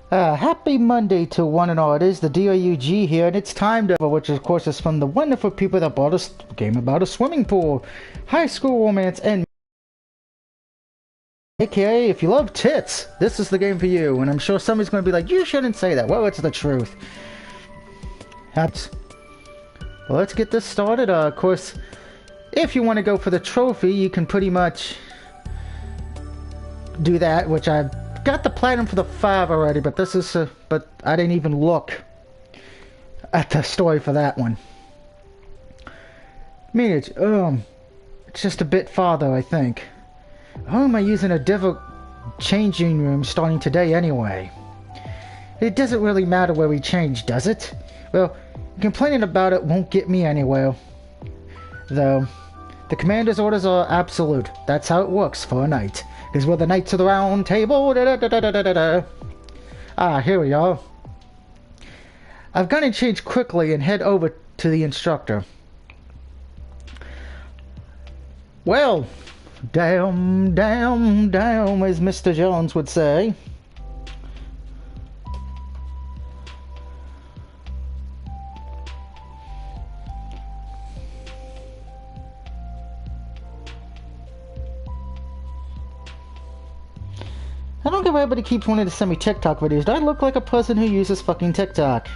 Happy Monday to one and all. It is the DOUG here, and it's time to, which of course is from the wonderful people that bought us a game about a swimming pool, high school romance, and AKA, if you love tits, this is the game for you. And I'm sure somebody's going to be like, you shouldn't say that. Well, it's the truth. Well, let's get this started. Of course, if you want to go for the trophy, you can pretty much do that, which I've got the platinum for the 5 already, but this is but I didn't even look at the story for that one. I mean, it's just a bit farther, I think. How am I using a different changing room starting today anyway? It doesn't really matter where we change, does it? Well, complaining about it won't get me anywhere, though. The commander's orders are absolute. That's how it works for a knight. Because we're the knights of the round table. Da, da, da, da, da, da, da. Ah, here we are. I've got to change quickly and head over to the instructor. Well, damn, damn, damn, as Mr. Jones would say. I don't get why everybody keeps wanting to send me TikTok videos. Do I look like a person who uses fucking TikTok?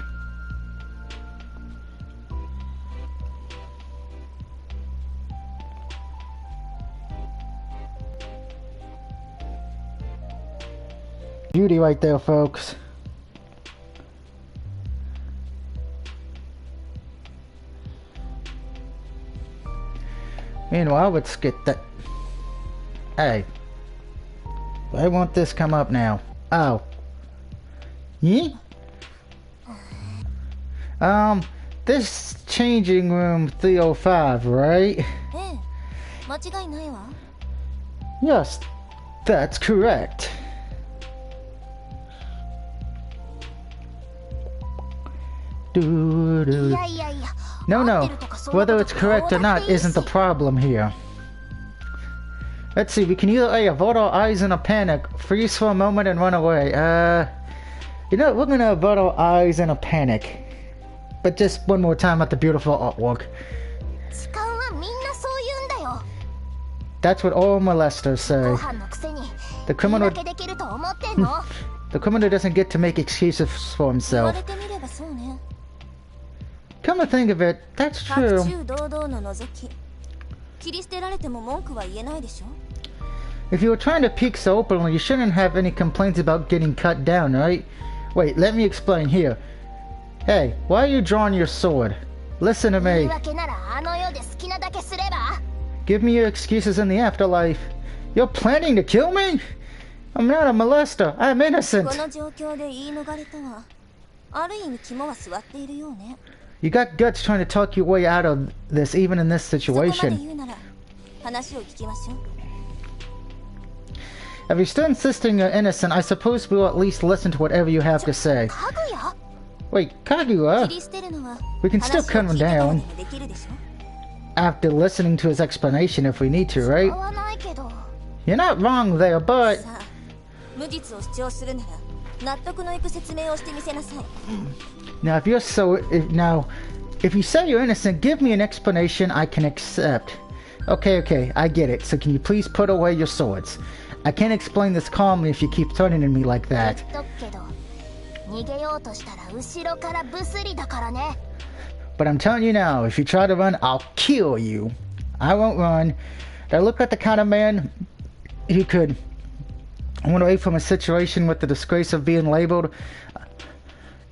Beauty right there, folks. Meanwhile, let's get that. Hey. I want this come up now. Oh. Yee? This changing room 305, right? Yes, that's correct. Doo-doo. No, whether it's correct or not isn't the problem here. Let's see, we can either A, avert our eyes in a panic, freeze for a moment and run away. You know, we're gonna avert our eyes in a panic. But just one more time at the beautiful artwork. That's what all molesters say. The criminal doesn't get to make excuses for himself. Come to think of it, that's true. If you were trying to peek so openly, you shouldn't have any complaints about getting cut down, right? Wait, let me explain here. Hey, why are you drawing your sword? Listen to me. Give me your excuses in the afterlife. You're planning to kill me? I'm not a molester. I'm innocent. You got guts trying to talk your way out of this, even in this situation. If you're still insisting you're innocent, I suppose we'll at least listen to whatever you have to say. Wait, Kaguya? We can still cut him down after listening to his explanation if we need to, right? You're not wrong there, but... Now, if you say you're innocent, give me an explanation I can accept. Okay, I get it. So can you please put away your swords? I can't explain this calmly if you keep turning at me like that. But I'm telling you now, if you try to run, I'll kill you. I won't run. Do I look like the kind of man who could run away from a situation with the disgrace of being labeled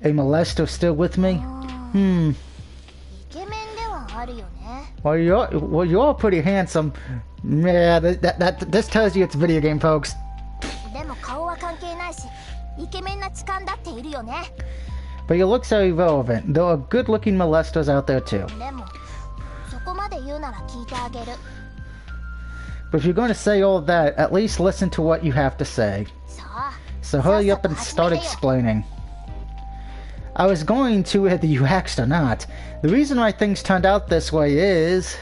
a molester still with me? Well, you're pretty handsome. Yeah, this tells you it's a video game, folks. But your looks are irrelevant. There are good-looking molesters out there too. But if you're going to say all that, at least listen to what you have to say. So hurry up and start explaining. I was going to whether you asked or not. The reason why things turned out this way is...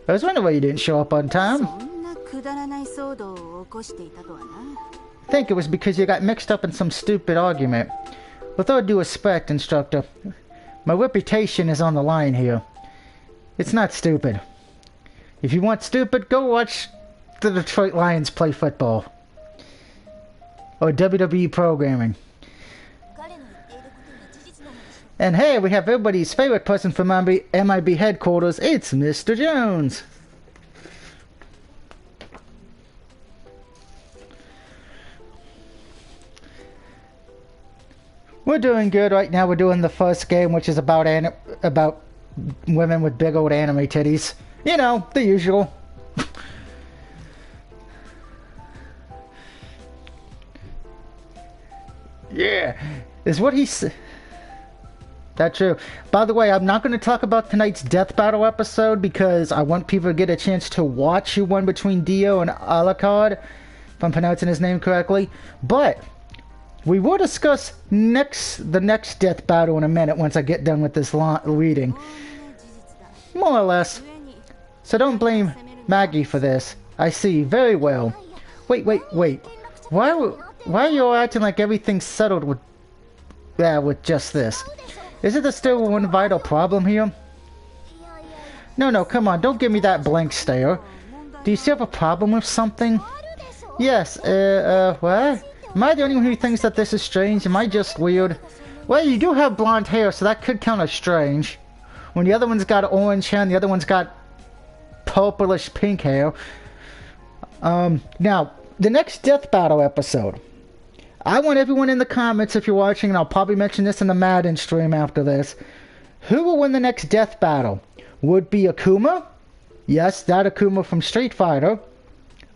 But I was wondering why you didn't show up on time. I think it was because you got mixed up in some stupid argument. With all due respect, instructor, my reputation is on the line here. It's not stupid. If you want stupid, go watch the Detroit Lions play football. Or WWE programming. And hey, we have everybody's favorite person from MIB headquarters. It's Mr. Jones. We're doing good right now. We're doing the first game, which is about women with big old anime titties. You know, the usual. Yeah, is what he said. That's true. By the way, I'm not going to talk about tonight's Death Battle episode because I want people to get a chance to watch who won between Dio and Alucard, if I'm pronouncing his name correctly. But we will discuss the next Death Battle in a minute once I get done with this reading. More or less. So don't blame Maggie for this. I see. Very well. Wait. Why are you all acting like everything's settled with just this? Isn't there still one vital problem here? No, come on, don't give me that blank stare. Do you still have a problem with something? Yes, what? Am I the only one who thinks that this is strange? Am I just weird? Well, you do have blonde hair, so that could count as strange. When the other one's got orange hair and the other one's got purplish pink hair. Now, the next Death Battle episode. I want everyone in the comments, if you're watching, and I'll probably mention this in the Madden stream after this. Who will win the next Death Battle? Would be Akuma? Yes, that Akuma from Street Fighter.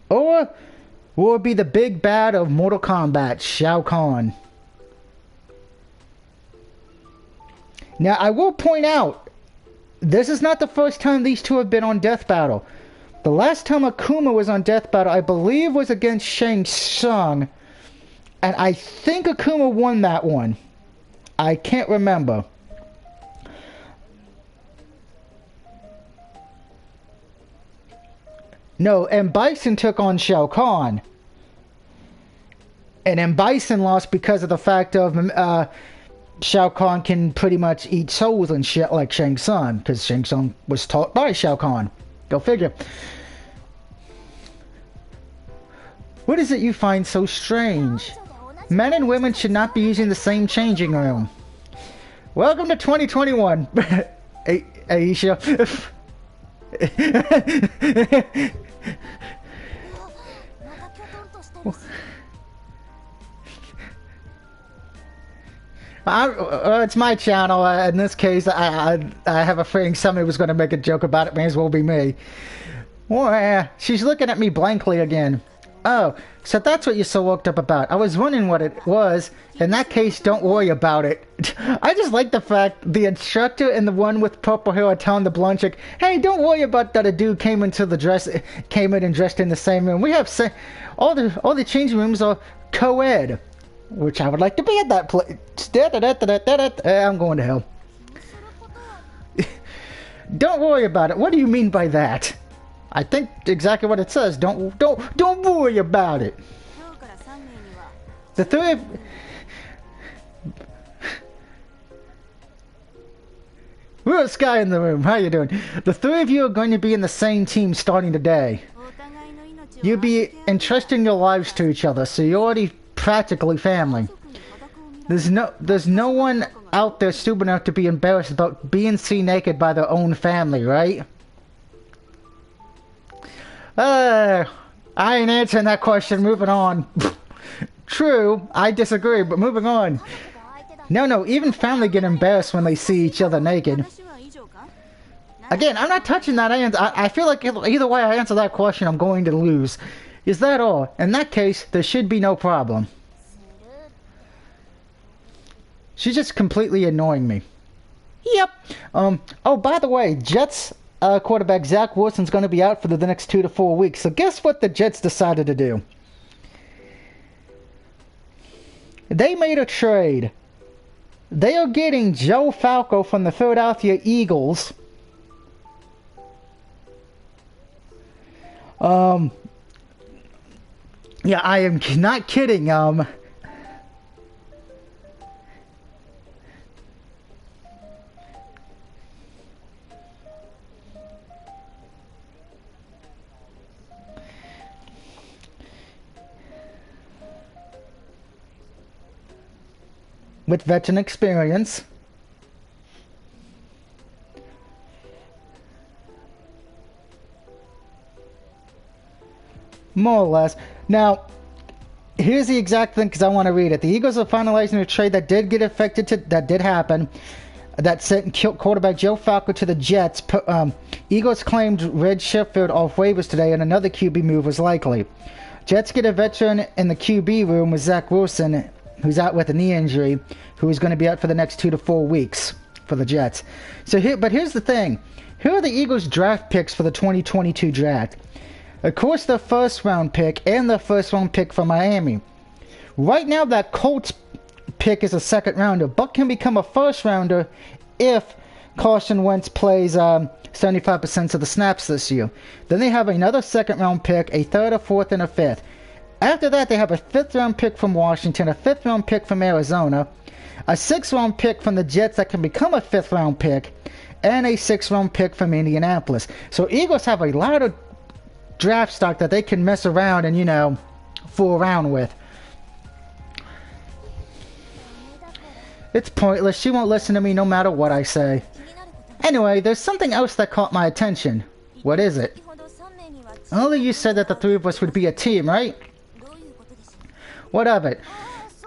Or will it be the big bad of Mortal Kombat, Shao Kahn? Now, I will point out, this is not the first time these two have been on Death Battle. The last time Akuma was on Death Battle, I believe, was against Shang Tsung. And I think Akuma won that one. I can't remember. No, and Bison took on Shao Kahn. And then Bison lost because of the fact of Shao Kahn can pretty much eat souls and shit like Shang Tsung. Because Shang Tsung was taught by Shao Kahn. Go figure. What is it you find so strange? Men and women should not be using the same changing room. Welcome to 2021, Aisha. It's my channel. In this case, I have a feeling somebody was going to make a joke about it. May as well be me. Well, she's looking at me blankly again. Oh, so that's what you're so worked up about. I was wondering what it was. In that case, don't worry about it. I just like the fact the instructor and the one with purple hair are telling the blonde chick, hey, don't worry about that a dude came in and dressed in the same room. We have all the changing rooms are co-ed, which I would like to be at that place. I'm going to hell. Don't worry about it. What do you mean by that? I think exactly what it says. Don't worry about it. The three of... Real Sky in the room. How you doing? The three of you are going to be in the same team starting today. You'll be entrusting your lives to each other, so you're already practically family. There's no one out there stupid enough to be embarrassed about being seen naked by their own family, right? I ain't answering that question. Moving on. True, I disagree, but moving on. No, even family get embarrassed when they see each other naked. Again, I'm not touching that. I feel like either way I answer that question, I'm going to lose. Is that all? In that case, there should be no problem. She's just completely annoying me. Yep. Oh, by the way, Jets quarterback Zach Wilson's going to be out for the next 2 to 4 weeks. So guess what the Jets decided to do? They made a trade. They are getting Joe Falco from the Philadelphia Eagles Um, yeah, I am not kidding. With veteran experience. More or less. Now, here's the exact thing, because I want to read it. The Eagles are finalizing a trade that did get affected, that did happen, that sent quarterback Joe Falco to the Jets. Eagles claimed Red Sheffield off waivers today, and another QB move was likely. Jets get a veteran in the QB room with Zach Wilson, who's out with a knee injury, who is going to be out for the next 2 to 4 weeks for the Jets. But here's the thing. Here are the Eagles' draft picks for the 2022 draft. Of course, the first round pick and the first round pick from Miami. Right now, that Colts pick is a second rounder, but can become a first rounder if Carson Wentz plays 75% of the snaps this year. Then they have another second round pick, a third, a fourth, and a fifth. After that, they have a fifth round pick from Washington, a fifth round pick from Arizona, a sixth round pick from the Jets that can become a fifth round pick, and a sixth round pick from Indianapolis. So Eagles have a lot of draft stock that they can mess around and, you know, fool around with. It's pointless. She won't listen to me no matter what I say. Anyway, there's something else that caught my attention. What is it? Earlier you said that the three of us would be a team, right? What of it?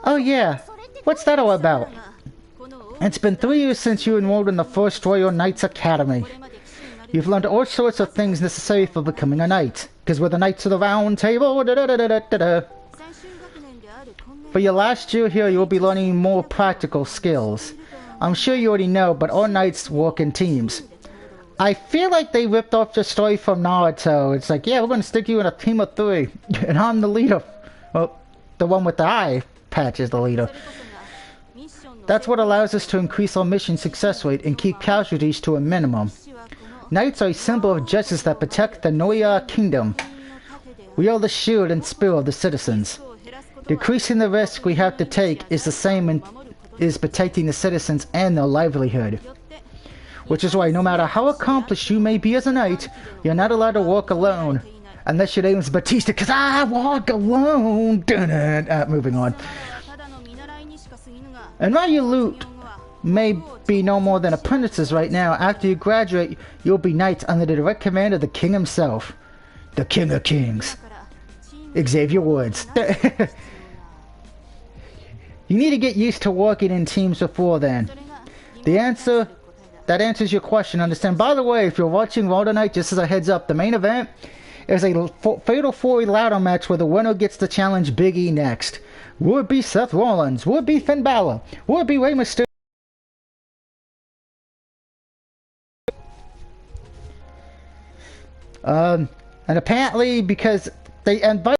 Oh yeah, what's that all about? It's been 3 years since you enrolled in the First Royal Knights Academy. You've learned all sorts of things necessary for becoming a knight. Because we're the Knights of the Round Table. For your last year here, you'll be learning more practical skills. I'm sure you already know, but all knights work in teams. I feel like they ripped off the story from Naruto. It's like, yeah, we're going to stick you in a team of 3. And I'm the leader. Well, the one with the eye patch is the leader. That's what allows us to increase our mission success rate and keep casualties to a minimum. Knights are a symbol of justice that protect the Noya Kingdom. We are the shield and spear of the citizens. Decreasing the risk we have to take is the same as protecting the citizens and their livelihood. Which is why no matter how accomplished you may be as a knight, you're not allowed to walk alone. Unless your name is Batista, because I walk alone. Moving on. And while you loot may be no more than apprentices right now, after you graduate, you'll be knights under the direct command of the king himself. The King of Kings. Xavier Woods. You need to get used to working in teams before then. That answers your question, understand? By the way, if you're watching Raw tonight, just as a heads up, the main event is a Fatal 4 ladder match where the winner gets to challenge Big E next. Will it be Seth Rollins? Will it be Finn Balor? Will it be Rey Mysterio? And apparently, because they invite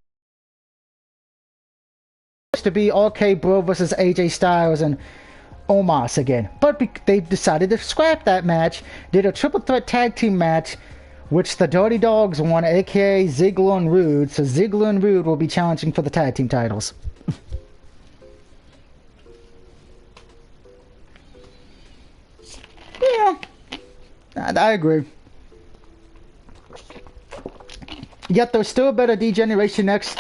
to be RK Bro versus AJ Styles and Omos again, but they decided to scrap that match, did a triple threat tag team match, which the Dirty Dogs won, aka Ziggler and Rude. So Ziggler and Rude will be challenging for the tag team titles. Yeah, I agree. Yet there's still a better D-Generation X,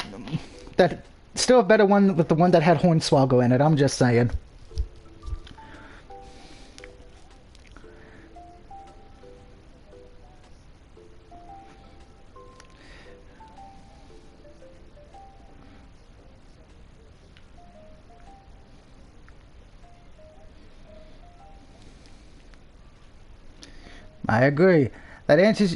that still a better one with the one that had Hornswoggle in it. I'm just saying. I agree. That answers.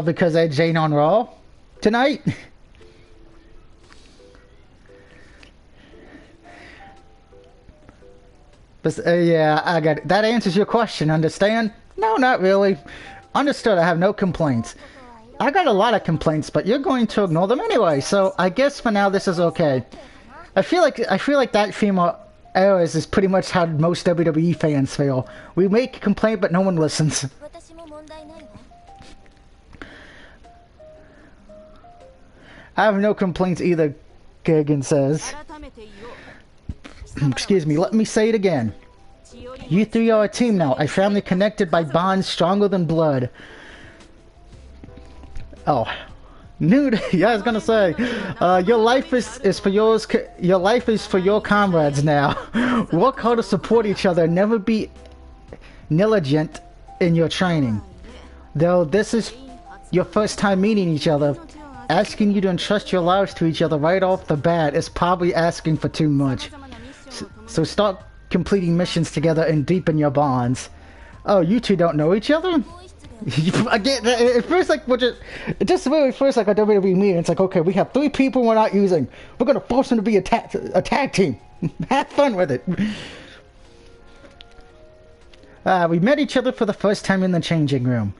Because I had Jane on Raw tonight. But yeah, I got it. That answers your question. Understand? No, not really. Understood. I have no complaints. I got a lot of complaints, but you're going to ignore them anyway, so I guess for now this is okay. I feel like that female errors is pretty much how most WWE fans feel. We make a complaint, but no one listens. I have no complaints either, Kagan says. Excuse me, let me say it again. You three are a team now, a family connected by bonds stronger than blood. Oh. Nude, yeah, I was gonna say, your life is for yours, your life is for your comrades now. Work hard to support each other, never be negligent in your training. Though this is your first time meeting each other, asking you to entrust your lives to each other right off the bat is probably asking for too much. So start completing missions together and deepen your bonds. Oh, you two don't know each other? Again, it feels like it just really feels like a WWE meeting. It's like, okay, we have 3 people we're not using. We're gonna force them to be a tag team. Have fun with it. We met each other for the first time in the changing room.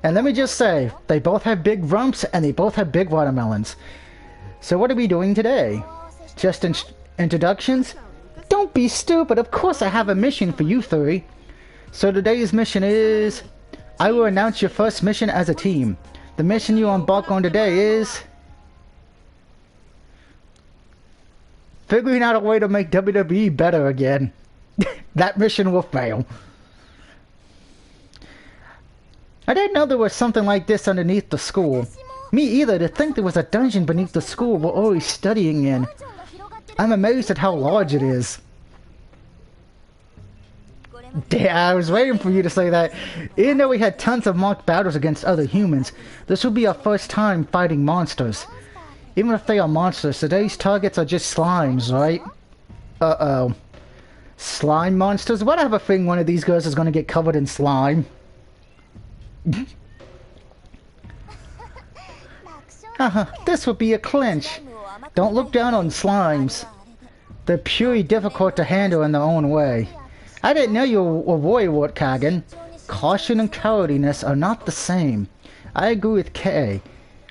And let me just say, they both have big rumps and they both have big watermelons. So what are we doing today? Just introductions? Don't be stupid, of course I have a mission for you 3. So today's mission is... I will announce your first mission as a team. The mission you embark on today is... figuring out a way to make WWE better again. That mission will fail. I didn't know there was something like this underneath the school. Me either. To think there was a dungeon beneath the school we're always studying in. I'm amazed at how large it is. Damn, I was waiting for you to say that. Even though we had tons of mock battles against other humans, this will be our first time fighting monsters. Even if they are monsters, today's targets are just slimes, right? Uh-oh. Slime monsters? What I have a thing one of these girls is going to get covered in slime. This would be a clinch. Don't look down on slimes. They're purely difficult to handle in their own way. I didn't know you were a warrior, Kagan. Caution and cowardliness are not the same. I agree with Kay.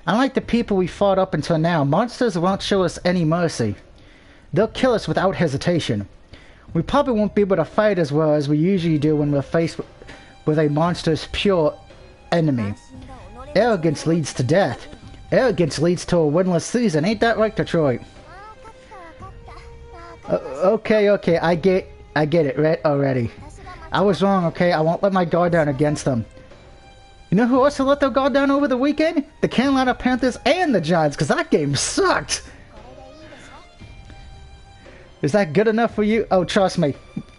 Unlike the people we fought up until now, monsters won't show us any mercy. They'll kill us without hesitation. We probably won't be able to fight as well as we usually do when we're faced with a monster's pure enemy. Arrogance leads to death. Arrogance leads to a winless season. Ain't that right, Detroit? Okay, I get it right already. I was wrong, okay? I won't let my guard down against them. You know who also let their guard down over the weekend? The Carolina Panthers and the Giants, because that game sucked! Is that good enough for you? Oh, trust me.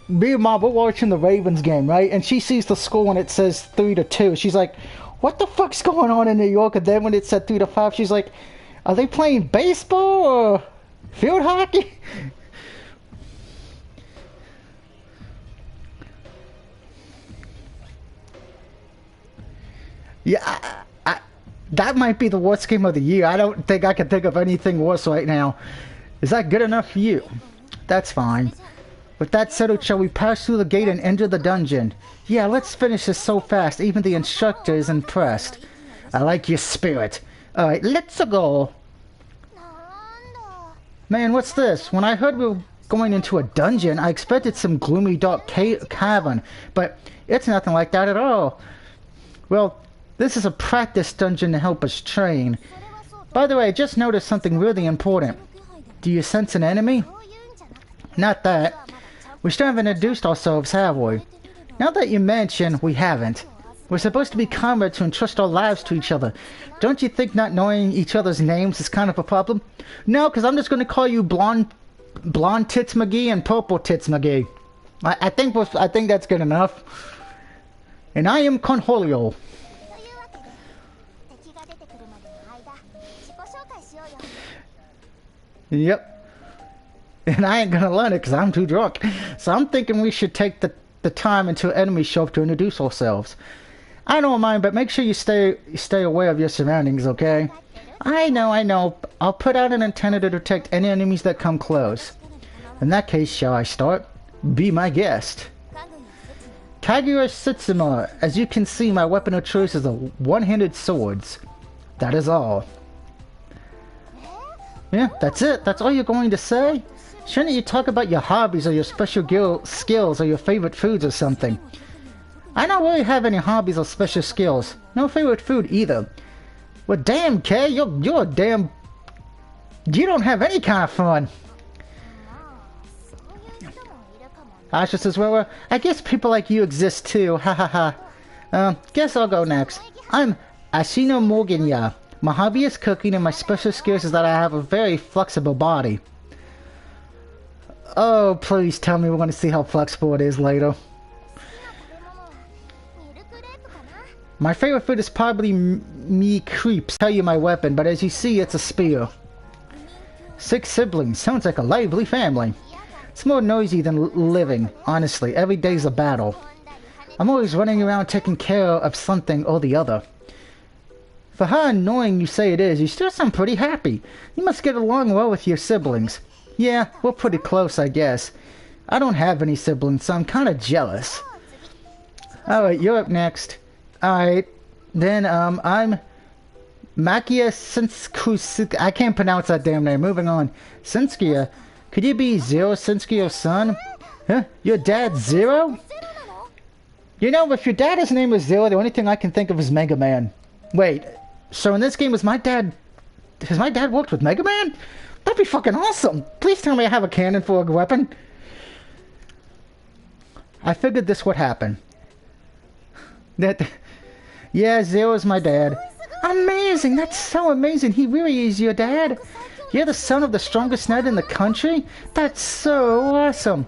Me and Mom, we're watching the Ravens game, right? And she sees the score and it says 3-2. She's like, what the fuck's going on in New York? And then when it said 3-5, she's like, are they playing baseball or field hockey? Yeah, that might be the worst game of the year. I don't think I can think of anything worse right now. Is that good enough for you? That's fine. With that settled, shall we pass through the gate and enter the dungeon? Yeah, let's finish this so fast, even the instructor is impressed. I like your spirit. Alright, let's go. Man, what's this? When I heard we were going into a dungeon, I expected some gloomy dark cavern, but it's nothing like that at all. Well, this is a practice dungeon to help us train. By the way, I just noticed something really important. Do you sense an enemy? Not that. We still haven't introduced ourselves, have we? Now that you mention, we haven't. We're supposed to be comrades to entrust our lives to each other. Don't you think not knowing each other's names is kind of a problem? No, because I'm just going to call you Blonde Tits McGee and Purple Tits McGee. I think that's good enough. And I am Cornholio. Yep. And I ain't gonna learn it because I'm too drunk. So I'm thinking we should take the time until enemy show up to introduce ourselves. I don't mind, but make sure you stay aware of your surroundings, okay? I know. I'll put out an antenna to detect any enemies that come close. In that case, shall I start? Be my guest. Kaguya Setsuma. As you can see, my weapon of choice is a one-handed swords. That is all. Yeah, that's it. That's all you're going to say? Shouldn't you talk about your hobbies or your special skills or your favorite foods or something? I don't really have any hobbies or special skills. No favorite food either. Well, damn, Kay, you're a damn... You don't have any kind of fun. Asha says, well, I guess people like you exist too, ha ha ha. Guess I'll go next. I'm Ashino Morganya. My hobby is cooking and my special skills is that I have a very flexible body. Oh, please tell me we're going to see how flexible it is later. My favorite food is probably me creeps. Tell you my weapon, but as you see, it's a spear. 6 siblings. Sounds like a lively family. It's more noisy than living, honestly. Every day's a battle. I'm always running around taking care of something or the other. For how annoying you say it is, you still sound pretty happy. You must get along well with your siblings. Yeah, we're pretty close, I guess. I don't have any siblings, so I'm kind of jealous. Alright, you're up next. Alright, then, I'm... Makia Sinsku... I can't pronounce that damn name. Moving on. Sinskia. Could you be Zero Sinskio's son? Huh? Your dad's Zero? You know, if your dad's name was Zero, the only thing I can think of is Mega Man. Wait, so in this game was my dad... Has my dad worked with Mega Man? That'd be fucking awesome! Please tell me I have a cannon for a weapon. I figured this would happen. Yeah, Zero's my dad. Amazing! That's so amazing! He really is your dad! You're the son of the strongest knight in the country? That's so awesome!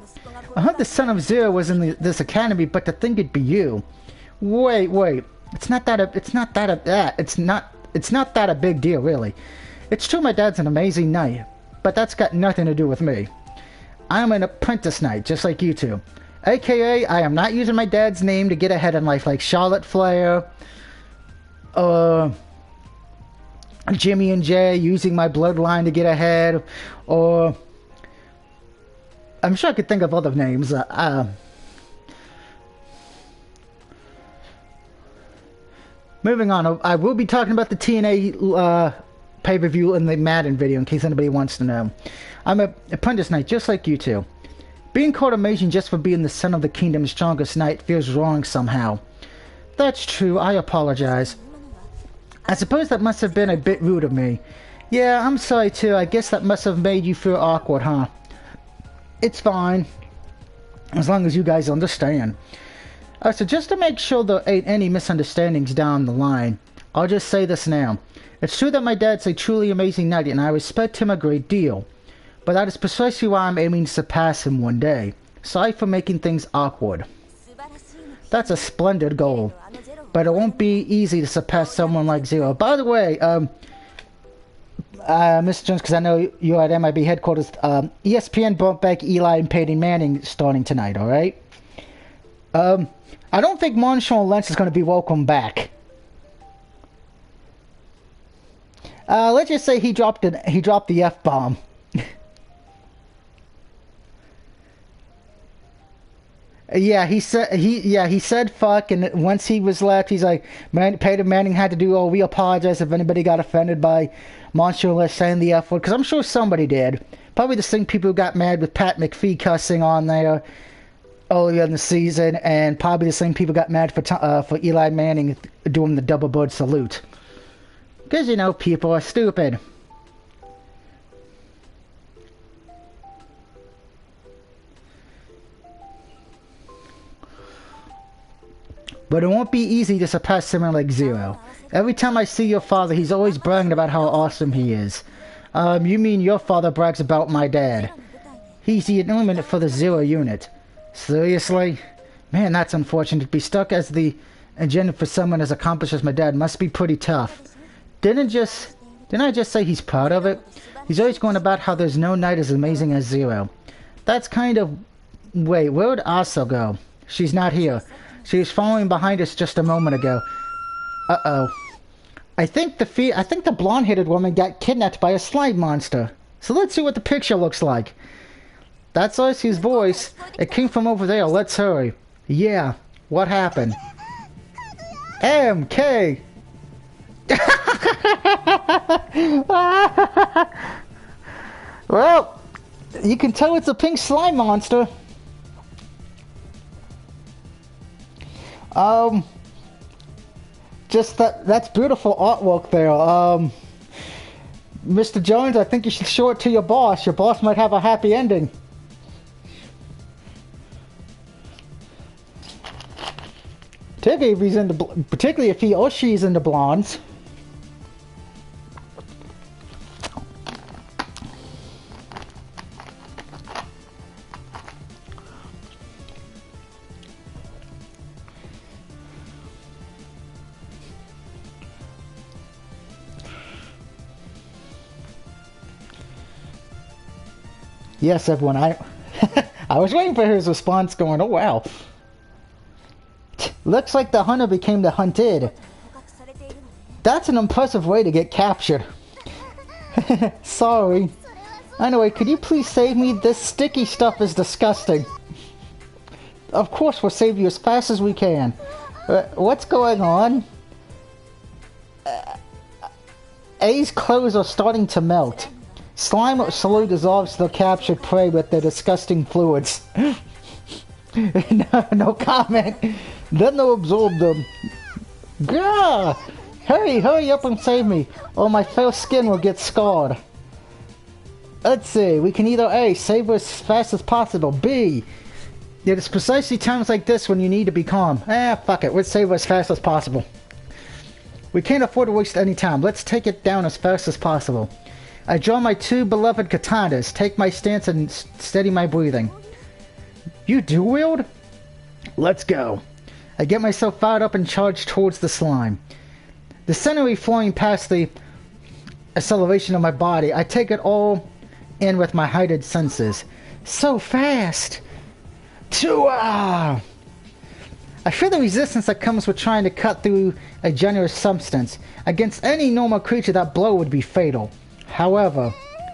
I heard the son of Zero was in this academy, but to think it'd be you. Wait. It's not that a big deal, really. It's true my dad's an amazing knight, but that's got nothing to do with me. I'm an apprentice knight, just like you two. AKA, I am not using my dad's name to get ahead in life like Charlotte Flair, Jimmy and Jay using my bloodline to get ahead, or... I'm sure I could think of other names. Moving on, I will be talking about the TNA pay-per-view in the Madden video in case anybody wants to know. I'm an apprentice knight just like you two. Being called amazing just for being the son of the kingdom's strongest knight feels wrong somehow. That's true, I apologize. I suppose that must have been a bit rude of me. Yeah, I'm sorry too, I guess that must have made you feel awkward, huh? It's fine. As long as you guys understand. So just to make sure there ain't any misunderstandings down the line, I'll just say this now. It's true that my dad's a truly amazing knight and I respect him a great deal. But that is precisely why I'm aiming to surpass him one day. Sorry for making things awkward. That's a splendid goal. But it won't be easy to surpass someone like Zero. By the way, Mr. Jones, because I know you're at MIB headquarters, ESPN brought back Eli and Peyton Manning starting tonight, alright? I don't think Marshawn Lynch is going to be welcome back. Let's just say he dropped the F-bomb. Yeah, he said fuck, and once he was left, he's like, Peyton Manning had to do, oh, we apologize if anybody got offended by Marshawn Lynch saying the F word, because I'm sure somebody did. Probably the same people who got mad with Pat McAfee cussing on there earlier in the season, and probably the same people got mad for Eli Manning doing the double bird salute. Because, you know, people are stupid. But it won't be easy to surpass someone like Zero. Every time I see your father, he's always bragging about how awesome he is. You mean your father brags about my dad? He's the illuminate for the Zero unit. Seriously? Man, that's unfortunate. To be stuck as the agenda for someone as accomplished as my dad must be pretty tough. Didn't I just say he's proud of it? He's always going about how there's no knight as amazing as Zero. That's kind of... Wait, where'd Asa go? She's not here. She was following behind us just a moment ago. Uh-oh. I think the blonde-headed woman got kidnapped by a slime monster. So let's see what the picture looks like. That's Icy's voice. It came from over there. Let's hurry. Yeah. What happened? MK! Well, you can tell it's a pink slime monster. Just that's beautiful artwork there. Mr. Jones, I think you should show it to your boss. Your boss might have a happy ending. Particularly if he's into, particularly if he or she's into blondes. Yes, everyone, I was waiting for his response going, oh wow. Looks like the hunter became the hunted. That's an impressive way to get captured. Sorry. Anyway, could you please save me? This sticky stuff is disgusting. Of course, we'll save you as fast as we can. What's going on? A's clothes are starting to melt. Slime slowly dissolves the captured prey with their disgusting fluids. No comment. Then they'll absorb them. Gah! Hurry up and save me, or my fair skin will get scarred. Let's see, we can either A, save as fast as possible, B, it is precisely times like this when you need to be calm. Fuck it, let's save as fast as possible. We can't afford to waste any time, let's take it down as fast as possible. I draw my two beloved katanas, take my stance and steady my breathing. You do wield? Let's go. I get myself fired up and charge towards the slime. The scenery flowing past the acceleration of my body, I take it all in with my heightened senses. So fast! I feel the resistance that comes with trying to cut through a generous substance. Against any normal creature, that blow would be fatal. However,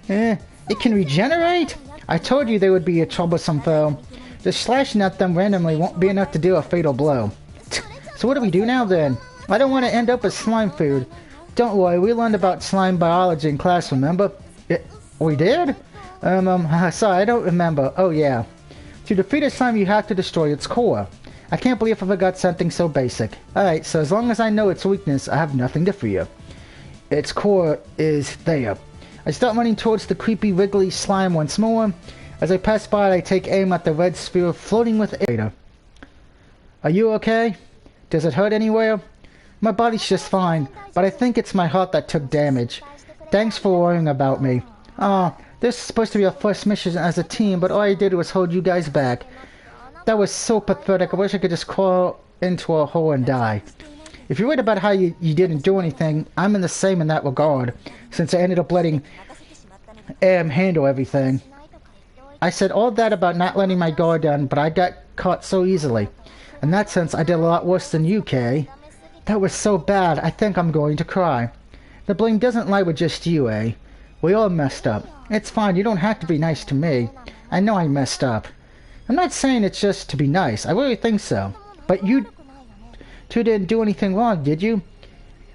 it can regenerate? I told you they would be a troublesome foe. Just slashing at them randomly won't be enough to deal a fatal blow. So what do we do now then? I don't want to end up as slime food. Don't worry, we learned about slime biology in class, remember? We did? Sorry, I don't remember. Oh yeah. To defeat a slime, you have to destroy its core. I can't believe I forgot something so basic. Alright, so as long as I know its weakness, I have nothing to fear. Its core is there. I start running towards the creepy, wriggly slime once more. As I pass by, I take aim at the red sphere floating with air. Are you okay? Does it hurt anywhere? My body's just fine, but I think it's my heart that took damage. Thanks for worrying about me. This is supposed to be our first mission as a team, but all I did was hold you guys back. That was so pathetic. I wish I could just crawl into a hole and die. If you're worried about how you didn't do anything, I'm in the same in that regard, since I ended up letting Am handle everything. I said all that about not letting my guard down, but I got caught so easily. In that sense, I did a lot worse than you, Kay. That was so bad, I think I'm going to cry. The blame doesn't lie with just you, eh? We all messed up. It's fine, you don't have to be nice to me. I know I messed up. I'm not saying it's just to be nice, I really think so. But you two didn't do anything wrong, did you?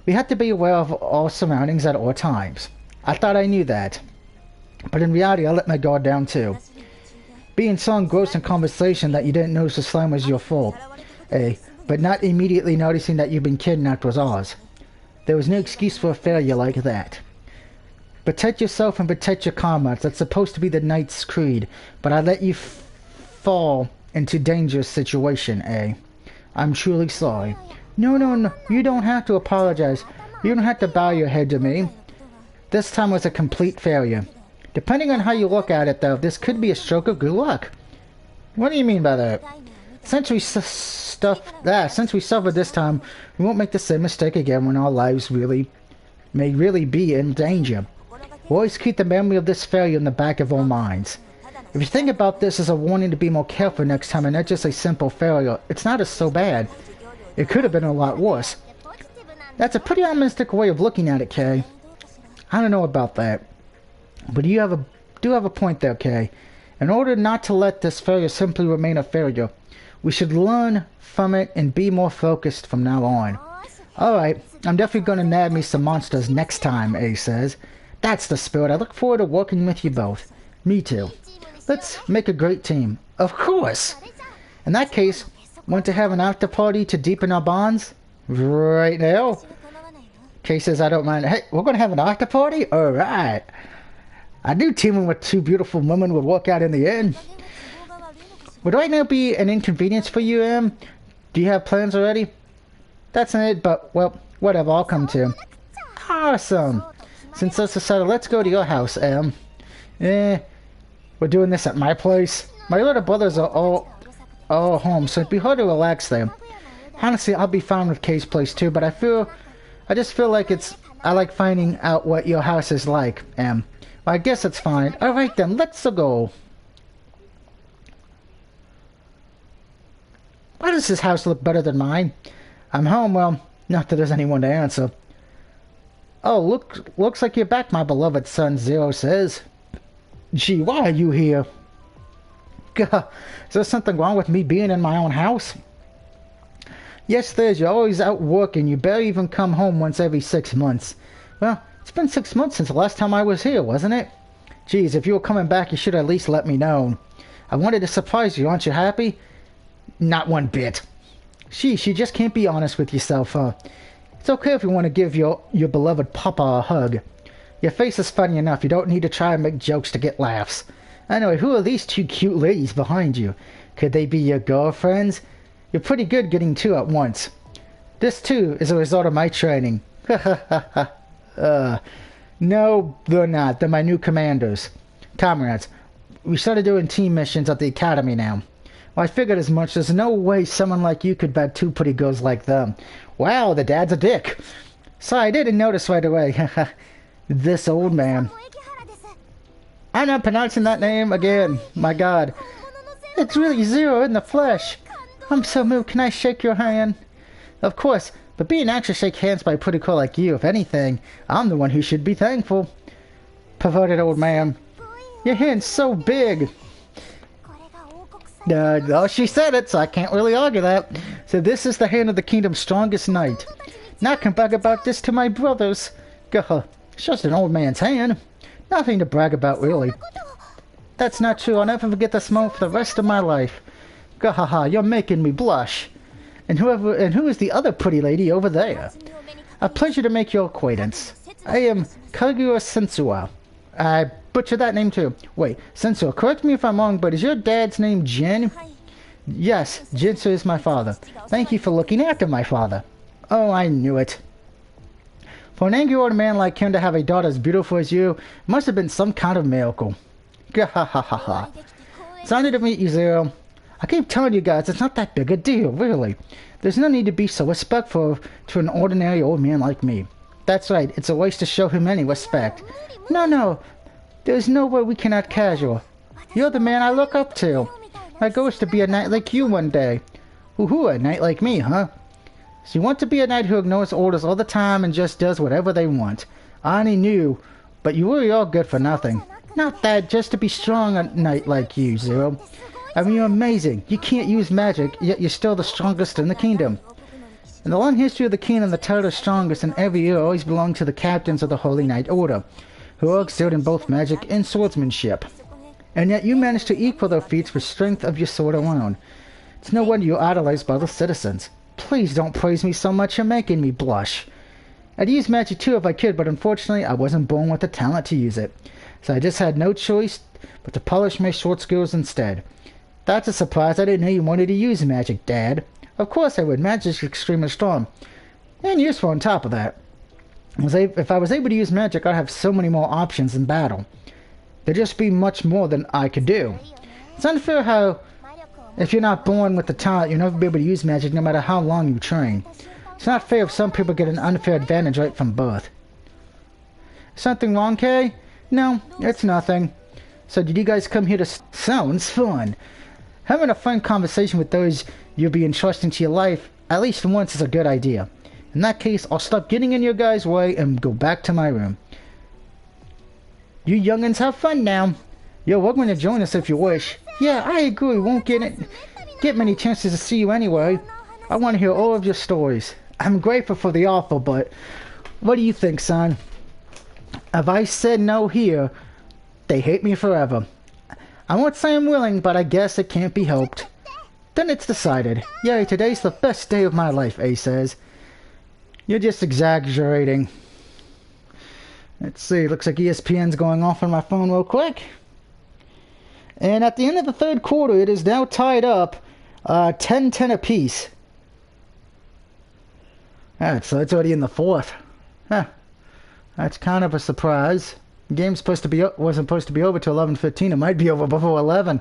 We had to be aware of all surroundings at all times. I thought I knew that. But in reality, I let my guard down too. Being so engrossed in conversation that you didn't notice the slime was your fault. But not immediately noticing that you've been kidnapped was ours. There was no excuse for a failure like that. Protect yourself and protect your comrades. That's supposed to be the Knight's creed. But I let you fall into dangerous situation, I'm truly sorry. No, you don't have to apologize. You don't have to bow your head to me. This time was a complete failure. Depending on how you look at it, though, this could be a stroke of good luck. What do you mean by that? Since we suffered this time, we won't make the same mistake again when our lives may really be in danger. We'll always keep the memory of this failure in the back of our minds. If you think about this as a warning to be more careful next time and not just a simple failure, it's not so bad. It could have been a lot worse. That's a pretty optimistic way of looking at it, Kay. I don't know about that. But you do have a point there, Kay. In order not to let this failure simply remain a failure, we should learn from it and be more focused from now on. Alright, I'm definitely gonna nab me some monsters next time, A says. That's the spirit. I look forward to working with you both. Me too. Let's make a great team. Of course! In that case, want to have an after party to deepen our bonds? Right now? Kay says I don't mind. Hey, we're gonna have an after party? Alright. I knew teaming with two beautiful women would work out in the end. Would right now be an inconvenience for you, Em? Do you have plans already? That's it, but, well, whatever, I'll come too. Awesome! Since that's decided, let's go to your house, Em. We're doing this at my place. My little brothers are all home, so it'd be hard to relax there. Honestly, I'll be fine with Kay's place too, but I just feel like I like finding out what your house is like, Em. Well, I guess it's fine. Alright then, let's go. Why does this house look better than mine? I'm home, well, not that there's anyone to answer. Oh, looks like you're back, my beloved son, Zero says. Gee, why are you here? Gah, is there something wrong with me being in my own house? Yes, there is. You're always out working. You barely even come home once every 6 months. Well, it's been 6 months since the last time I was here, wasn't it? Geez, if you were coming back, you should at least let me know. I wanted to surprise you. Aren't you happy? Not one bit. Sheesh, you just can't be honest with yourself, huh? It's okay if you want to give your beloved papa a hug. Your face is funny enough. You don't need to try and make jokes to get laughs. Anyway, who are these two cute ladies behind you? Could they be your girlfriends? You're pretty good getting two at once. This, too, is a result of my training. Ha ha ha ha. No, they're not. They're my new commanders. Comrades, we started doing team missions at the academy now. Well, I figured as much. There's no way someone like you could bag two pretty girls like them. Wow, the dad's a dick. Sorry, I didn't notice right away. This old man. I'm not pronouncing that name again. My God. It's really Zero in the flesh. I'm so moved. Can I shake your hand? Of course, but being asked to shake hands by a pretty girl like you, if anything, I'm the one who should be thankful. Perverted old man. Your hand's so big. Oh, she said it, so I can't really argue that. So this is the hand of the kingdom's strongest knight. Now I can brag about this to my brothers. Gah, it's just an old man's hand. Nothing to brag about, really. That's not true. I'll never forget this moment for the rest of my life. Gahaha, you're making me blush. And who is the other pretty lady over there? A pleasure to make your acquaintance. I am Kagura Sensua. I butchered that name too. Wait, Sensua, correct me if I'm wrong, but is your dad's name Jin? Yes, Jinsu is my father. Thank you for looking after my father. Oh, I knew it. For an angry old man like him to have a daughter as beautiful as you, must have been some kind of miracle. Gahahaha. It's honored to meet you, Zero. I keep telling you guys, it's not that big a deal, really. There's no need to be so respectful to an ordinary old man like me. That's right, it's a waste to show him any respect. No, there's no way we can act casual. You're the man I look up to. My goal is to be a knight like you one day. Woohoo, a knight like me, huh? So you want to be a knight who ignores orders all the time and just does whatever they want. I only knew, but you really are good for nothing. Not that, just to be strong a knight like you, Zero. I mean, you're amazing. You can't use magic, yet you're still the strongest in the kingdom. In the long history of the kingdom, the title of strongest in every year always belonged to the captains of the Holy Knight Order, who are excelled in both magic and swordsmanship. And yet you managed to equal their feats with strength of your sword alone. It's no wonder you're idolized by the citizens. Please don't praise me so much, you're making me blush. I'd use magic too if I could, but unfortunately I wasn't born with the talent to use it. So I just had no choice but to polish my sword skills instead. That's a surprise. I didn't know you wanted to use magic, Dad. Of course I would. Magic's extremely strong. And useful on top of that. If I was able to use magic, I'd have so many more options in battle. There'd just be much more than I could do. It's unfair how, if you're not born with the talent, you'll never be able to use magic no matter how long you train. It's not fair if some people get an unfair advantage right from birth. Something wrong, Kay? No, it's nothing. So did you guys come here to... Sounds fun. Having a fun conversation with those you'll be entrusting to your life at least once is a good idea. In that case, I'll stop getting in your guys' way and go back to my room. You youngins have fun now. You're welcome to join us if you wish. Yeah, I agree. Won't get many chances to see you anyway. I want to hear all of your stories. I'm grateful for the offer, but what do you think, son? If I said no here, they hate me forever. I won't say I'm willing, but I guess it can't be helped. Then it's decided. Yay, today's the best day of my life, A says. You're just exaggerating. Let's see, looks like ESPN's going off on my phone real quick. And at the end of the third quarter, it is now tied up 10-10 apiece. Alright, so it's already in the fourth. Huh. That's kind of a surprise. The game's wasn't supposed to be over till 11:15. It might be over before 11.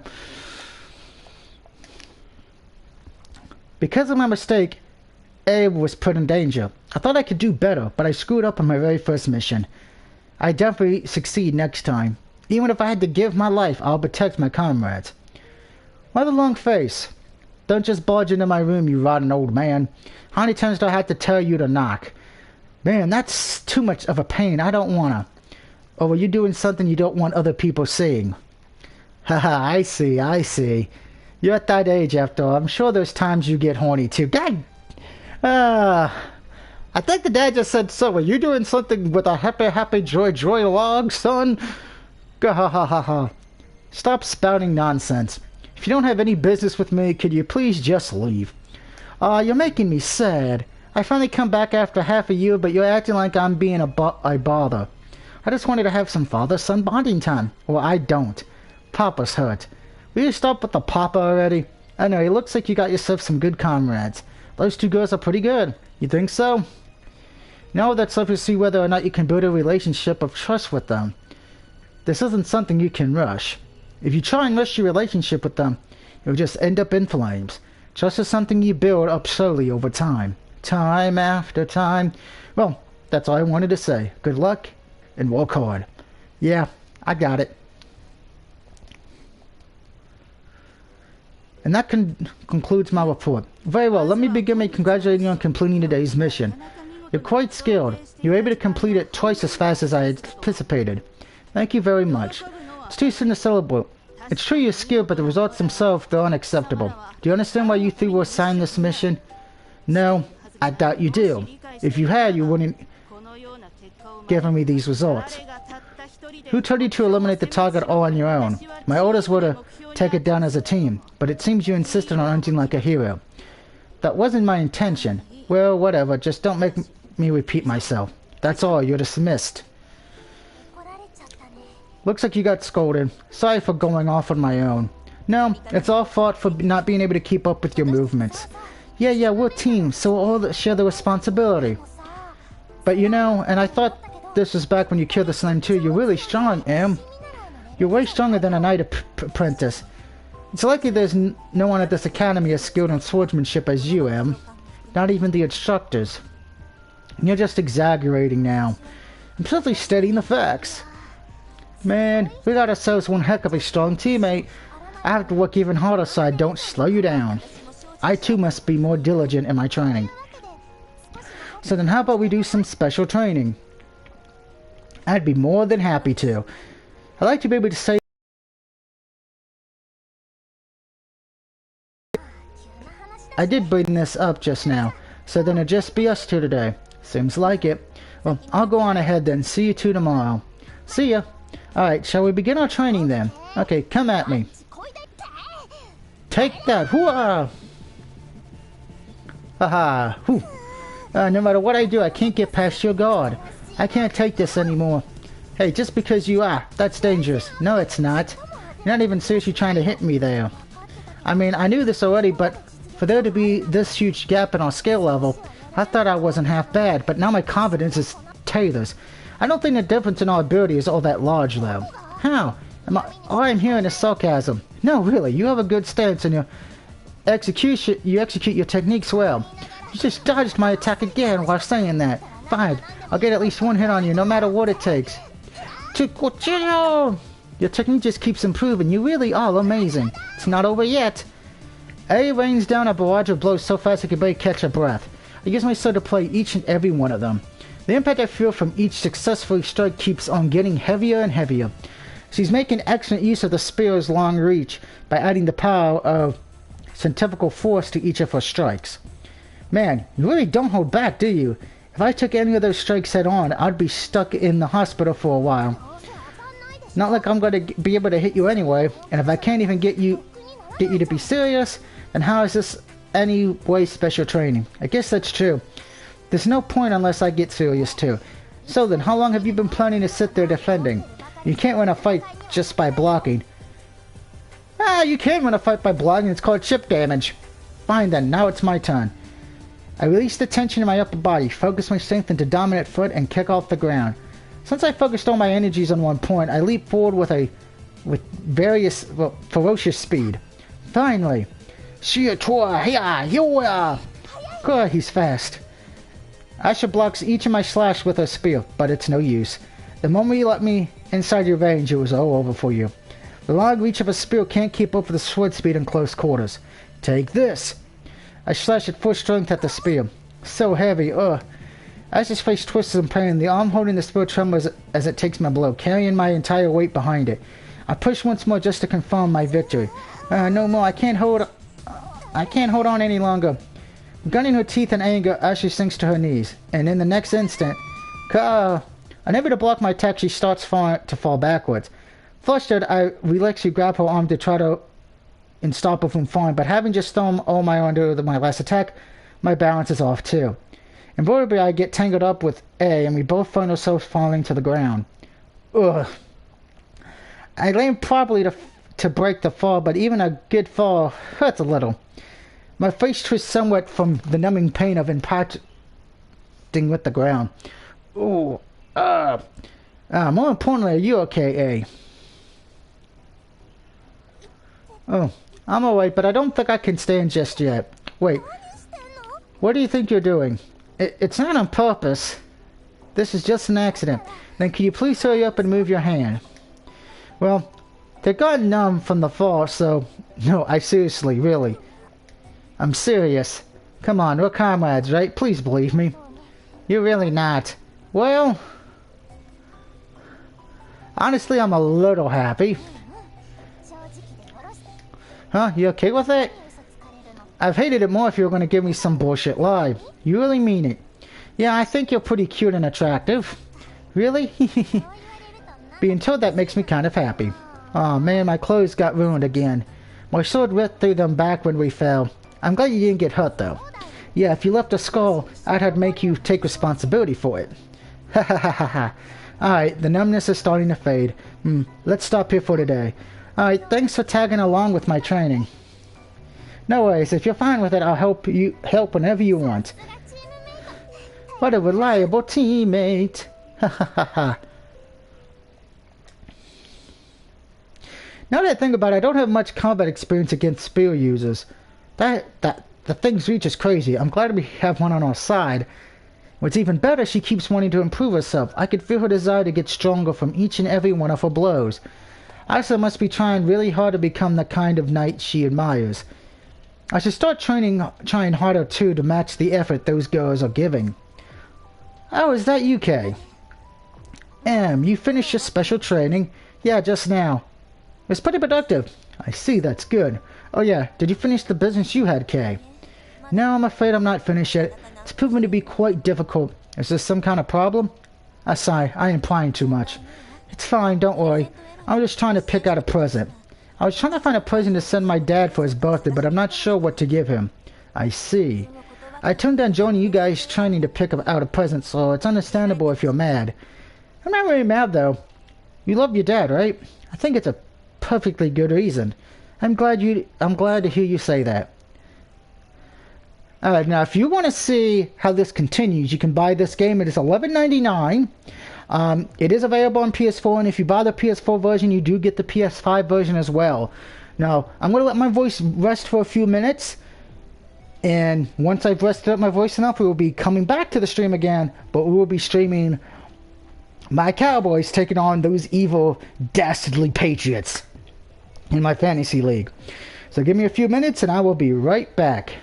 Because of my mistake, A was put in danger. I thought I could do better, but I screwed up on my very first mission. I definitely succeed next time. Even if I had to give my life, I'll protect my comrades. Why the long face? Don't just barge into my room, you rotten old man. How many times do I have to tell you to knock? Man, that's too much of a pain. I don't wanna. Or were you doing something you don't want other people seeing? Haha, I see. You're at that age after all. I'm sure there's times you get horny too. God! I think the dad just said so. Are you doing something with a happy, joy log, son? Gahahaha. Stop spouting nonsense. If you don't have any business with me, could you please just leave? You're making me sad. I finally come back after half a year, but you're acting like I'm being a bother. I just wanted to have some father-son bonding time. Well, I don't. Papa's hurt. Will you stop with the papa already? I know, it looks like you got yourself some good comrades. Those two girls are pretty good. You think so? No, that's up to see whether or not you can build a relationship of trust with them. This isn't something you can rush. If you try and rush your relationship with them, you'll just end up in flames. Trust is something you build up slowly over time. Time after time. Well, that's all I wanted to say. Good luck, and work hard. Yeah, I got it. And that concludes my report. Very well, let me begin by congratulating you on completing today's mission. You're quite skilled. You were able to complete it twice as fast as I anticipated. Thank you very much. It's too soon to celebrate. It's true you're skilled, but the results themselves, they're unacceptable. Do you understand why you three were assigned this mission? No, I doubt you do. If you had, you wouldn't given me these results. Who told you to eliminate the target all on your own? My orders were to take it down as a team, but it seems you insisted on acting like a hero. That wasn't my intention. Well, whatever, just don't make me repeat myself. That's all, you're dismissed. Looks like you got scolded. Sorry for going off on my own. No, it's all fault for not being able to keep up with your movements. Yeah, we're a team, so we'll all share the responsibility. But you know, and I thought this was back when you killed the slime too, you're really strong, Em. You're way stronger than a knight apprentice. It's likely there's no one at this academy as skilled in swordsmanship as you, Em. Not even the instructors. You're just exaggerating now. I'm simply stating the facts. Man, we got ourselves one heck of a strong teammate. I have to work even harder so I don't slow you down. I too must be more diligent in my training. So then how about we do some special training? I'd be more than happy to. I'd like to be able to say I did bring this up just now, so then it'll just be us two today. Seems like it. Well, I'll go on ahead then. See you two tomorrow. See ya. Alright, shall we begin our training then? Okay, come at me. Take that! Hooah! Haha! Whew. No matter what I do, I can't get past your guard. I can't take this anymore. Hey, just because you are, that's dangerous. No, it's not. You're not even seriously trying to hit me there. I mean, I knew this already, but for there to be this huge gap in our skill level, I thought I wasn't half bad, but now my confidence is taters. I don't think the difference in our ability is all that large, though. How? All I'm hearing is sarcasm. No, really, you have a good stance and you execute your techniques well. You just dodged my attack again while saying that. Fine, I'll get at least one hit on you, no matter what it takes. Your technique just keeps improving. You really are amazing. It's not over yet. A rains down a barrage of blows so fast I can barely catch a breath. I use my sword to play each and every one of them. The impact I feel from each successful strike keeps on getting heavier and heavier. She's making excellent use of the spear's long reach by adding the power of centrifugal force to each of her strikes. Man, you really don't hold back, do you? If I took any of those strikes head on, I'd be stuck in the hospital for a while. Not like I'm going to be able to hit you anyway, and if I can't even get you to be serious, then how is this any way special training? I guess that's true. There's no point unless I get serious too. So then, how long have you been planning to sit there defending? You can't win a fight just by blocking. Ah, you can win a fight by blocking, it's called chip damage. Fine then, now it's my turn. I release the tension in my upper body, focus my strength into dominant foot, and kick off the ground. Since I focused all my energies on one point, I leap forward with ferocious speed. Finally! God, he's fast. Asha blocks each of my slash with her spear, but it's no use. The moment you let me inside your range, it was all over for you. The long reach of a spear can't keep up with the sword speed in close quarters. Take this! I slash at full strength at the spear. So heavy, ugh. As his face twists in pain, the arm holding the spear trembles as it takes my blow, carrying my entire weight behind it. I push once more just to confirm my victory. No more, I can't hold on any longer. Gunning her teeth in anger, Ashley sinks to her knees, and in the next instant, unable to block my attack, she starts to fall backwards. Flustered, I relaxly grab her arm to try to stop her from falling, but having just thrown all my under my last attack, my balance is off too. Invariably, I get tangled up with A, and we both find ourselves falling to the ground. Ugh. I land properly to break the fall, but even a good fall hurts a little. My face twists somewhat from the numbing pain of impacting with the ground. Ooh. More importantly, are you okay, A? Oh, I'm alright, but I don't think I can stand just yet. Wait. What do you think you're doing? It's not on purpose. This is just an accident. Then can you please hurry up and move your hand? Well, they got numb from the fall, so... No, I seriously, really. I'm serious. Come on, we're comrades, right? Please believe me. You're really not. Well... Honestly, I'm a little happy. Huh? You okay with it? I've hated it more if you were going to give me some bullshit lie. You really mean it. Yeah, I think you're pretty cute and attractive. Really? Being told that makes me kind of happy. Aw, man, my clothes got ruined again. My sword ripped through them back when we fell. I'm glad you didn't get hurt, though. Yeah, if you left a skull, I'd have to make you take responsibility for it. Ha ha ha ha ha. Alright, the numbness is starting to fade. Let's stop here for today. Alright, thanks for tagging along with my training. No worries, if you're fine with it, I'll help whenever you want. What a reliable teammate. Ha ha ha ha. Now that I think about it, I don't have much combat experience against spear users. The thing's reach is crazy. I'm glad we have one on our side. What's even better, she keeps wanting to improve herself. I could feel her desire to get stronger from each and every one of her blows. Asa must be trying really hard to become the kind of knight she admires. I should start trying harder too to match the effort those girls are giving. Oh, is that you, Kay? You finished your special training? Yeah, just now. It was pretty productive. I see, that's good. Oh yeah, did you finish the business you had, Kay? No, I'm afraid I'm not finished yet. It's proven to be quite difficult. Is this some kind of problem? I sigh, I ain't implying too much. It's fine, don't worry. I'm just trying to pick out a present. I was trying to find a present to send my dad for his birthday, but I'm not sure what to give him. I see. I turned down joining you guys training to pick out a present, so it's understandable if you're mad. I'm not really mad, though. You love your dad, right? I think it's a perfectly good reason. I'm glad to hear you say that. Alright, now if you want to see how this continues, you can buy this game. It is $11.99. It is available on PS4, and if you buy the PS4 version, you do get the PS5 version as well. Now, I'm going to let my voice rest for a few minutes, and once I've rested up my voice enough, we will be coming back to the stream again, but we will be streaming my Cowboys taking on those evil, dastardly Patriots in my fantasy league. So give me a few minutes, and I will be right back.